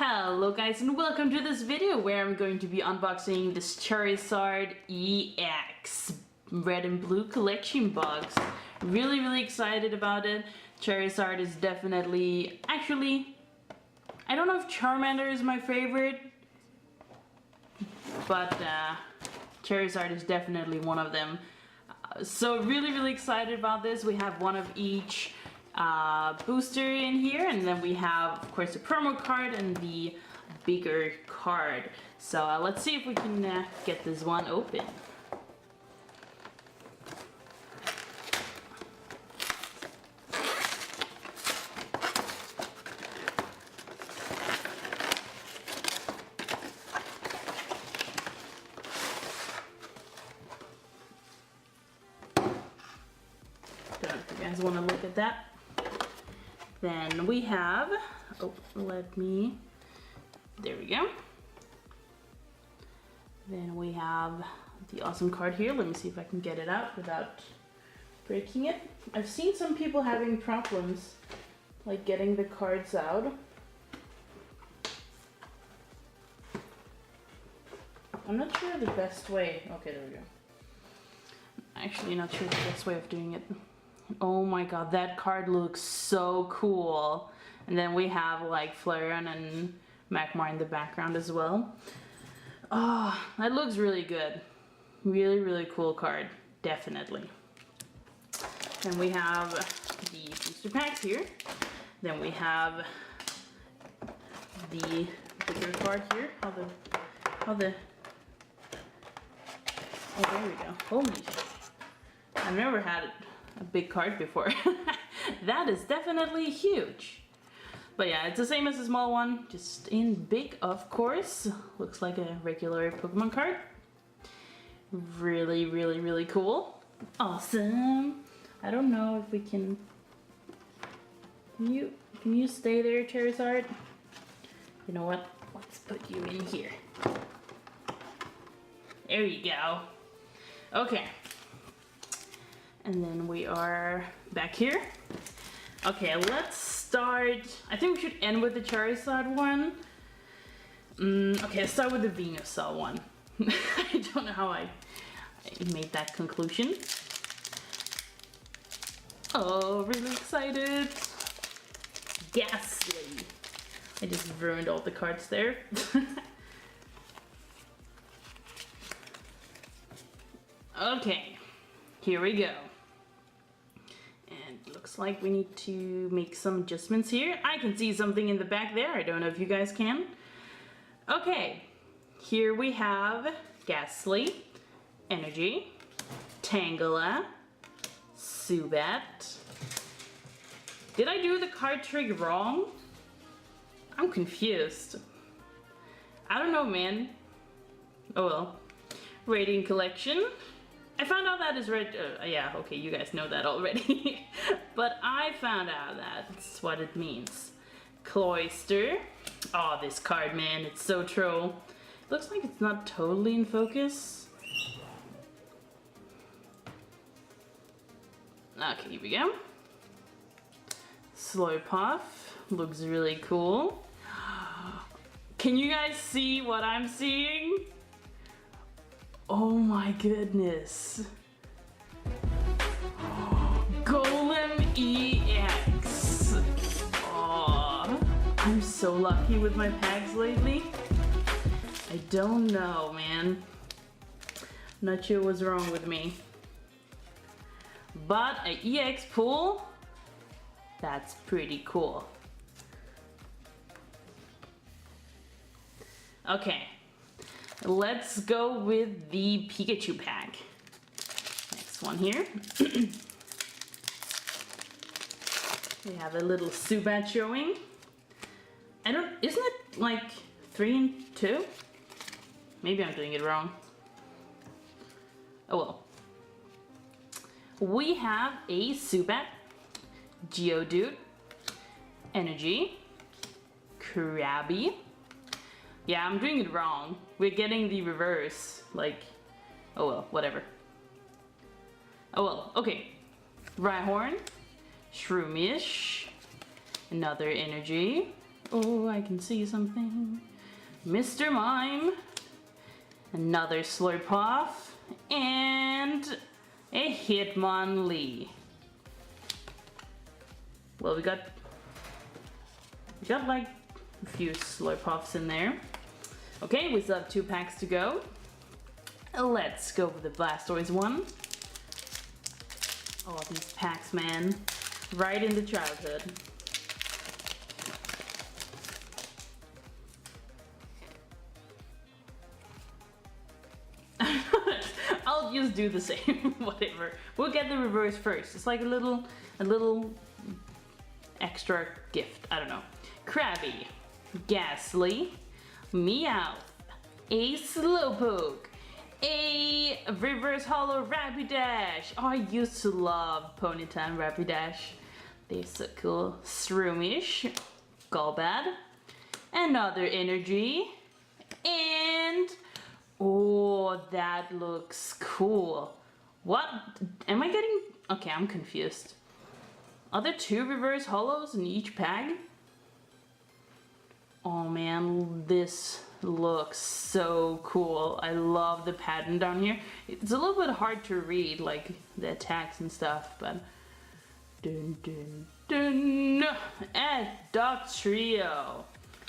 Hello guys and welcome to this video where I'm going to be unboxing this Charizard EX Red and Blue collection box. Really excited about it. Charizard is definitely, actually, I don't know if Charmander is my favorite, but Charizard is definitely one of them. So really excited about this. We have one of each booster in here, and then we have of course the promo card and the bigger card. So let's see if we can get this one open. Don't know if you guys want to look at that. Then we have, there we go. Then we have the awesome card here. Let me see if I can get it out without breaking it. I've seen some people having problems like getting the cards out. I'm not sure the best way. Okay, there we go. Actually not sure the best way of doing it. Oh my god, that card looks so cool. And then we have like Flareon and Magmar in the background as well. Oh, that looks really good. Really cool card, definitely. Then we have the booster packs here. Then we have the bigger card here. Oh, there we go. Holy shit. I've never had a big card before. That is definitely huge. But yeah, it's the same as the small one, just in big, of course. Looks like a regular Pokemon card. Really cool. Awesome. I don't know if we can you stay there, Charizard? You know what? Let's put you in here. There you go. Okay. And then we are back here. Okay, let's start. I think we should end with the Charizard one. Okay, let's start with the Venusaur one. I don't know how I made that conclusion. Oh, really excited. Ghastly. I just ruined all the cards there. Okay, here we go. And looks like we need to make some adjustments here. I can see something in the back there. I don't know if you guys can. Okay, here we have Ghastly, Energy, Tangela, Zubat. Did I do the card trick wrong? I'm confused. I don't know, man. Oh well. Rating Collection. I found out that is red. Yeah, okay, you guys know that already. But I found out that's what it means. Cloyster. Oh, this card, man, it's so troll. Looks like it's not totally in focus. Okay, here we go. Slowpuff. Looks really cool. Can you guys see what I'm seeing? Oh my goodness. Golem EX. Oh, I'm so lucky with my packs lately. I don't know, man. Not sure what's wrong with me. But an EX pull, that's pretty cool. Okay. Let's go with the Pikachu pack. Next one here. We have a little Zubat showing. Isn't it like 3 and 2? Maybe I'm doing it wrong. Oh well. We have a Zubat, Geodude, Energy, Krabby. Yeah, I'm doing it wrong. We're getting the reverse. Like, oh well, whatever. Oh well, okay. Rhyhorn, Shroomish, another Energy, Oh, I can see something. Mr. Mime. Another Slurpuff. And a Hitmonlee. Well, we got like a few Slurpuffs in there. Okay, we still have 2 packs to go. Let's go with the Blastoise one. Oh, these packs, man. Right into childhood. I'll just do the same, whatever. We'll get the reverse first. It's like a little extra gift, I don't know. Krabby, Ghastly, Meowth, a Slowpoke, a reverse holo Rapidash. Oh, I used to love Ponyta Rapidash. They're so cool. Shroomish, Golbat, another Energy, and oh, that looks cool. What? Am I getting... Okay, I'm confused. Are there 2 reverse holos in each pack? Oh man, this looks so cool. I love the pattern down here. It's a little bit hard to read, like the attacks and stuff, but... Dun dun dun! And Dog Trio!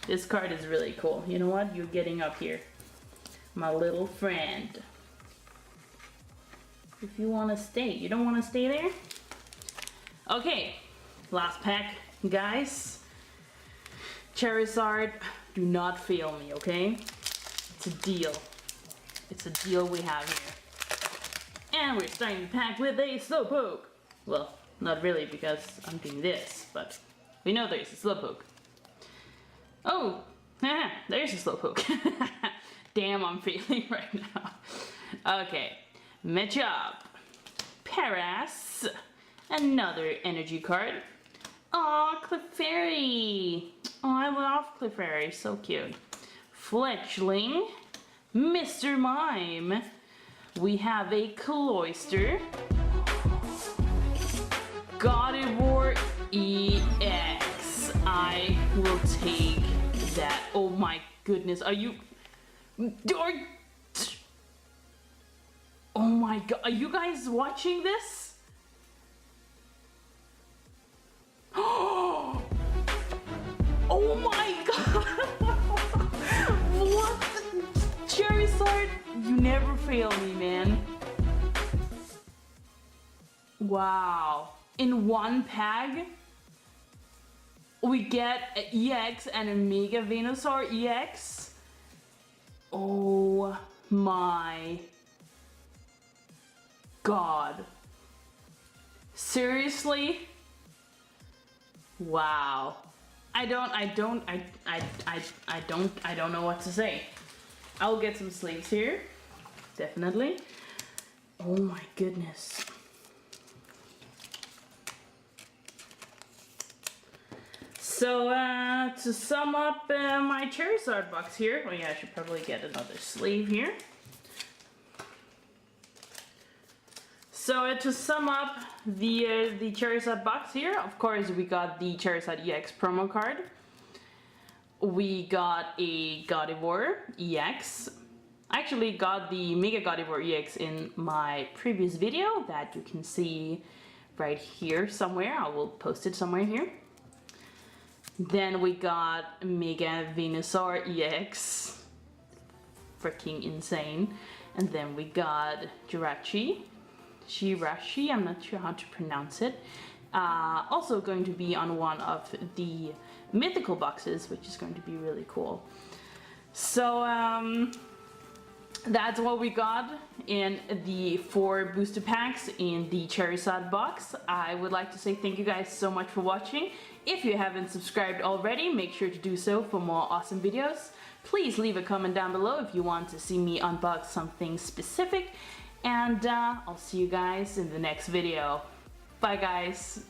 This card is really cool. You know what? You're getting up here. My little friend. If you want to stay. You don't want to stay there? Okay, last pack, guys. Charizard, do not fail me, okay? It's a deal. It's a deal we have here. And we're starting the pack with a Slowpoke. Well, not really because I'm doing this, but we know there's a Slowpoke. Oh, there's a Slowpoke. Damn, I'm failing right now. Okay, Machop, Paras, another energy card. Aw, Clefairy. Oh, I love Clefairy, so cute. Fletchling, Mr. Mime. We have a Cloyster, Gardevoir EX. I will take that. Oh my goodness, are you... Oh my god, are you guys watching this? Oh my god! What? Charizard, you never fail me, man. Wow. In one pack, we get an EX and a Mega Venusaur EX. Oh my god. Seriously? Wow. I don't know what to say. I'll get some sleeves here. Definitely. Oh my goodness. So, to sum up my Charizard box here, oh yeah, I should probably get another sleeve here. So, to sum up the Charizard box here, of course, we got the Charizard EX promo card. We got a Gardevoir EX. I actually got the Mega Gardevoir EX in my previous video that you can see right here somewhere. I will post it somewhere here. Then we got Mega Venusaur EX, freaking insane. And then we got Jirachi, I'm not sure how to pronounce it. Also going to be on one of the mythical boxes, which is going to be really cool. So that's what we got in the 4 booster packs in the Charizard box. I would like to say thank you guys so much for watching. If you haven't subscribed already, make sure to do so for more awesome videos. Please leave a comment down below if you want to see me unbox something specific. And I'll see you guys in the next video. Bye guys!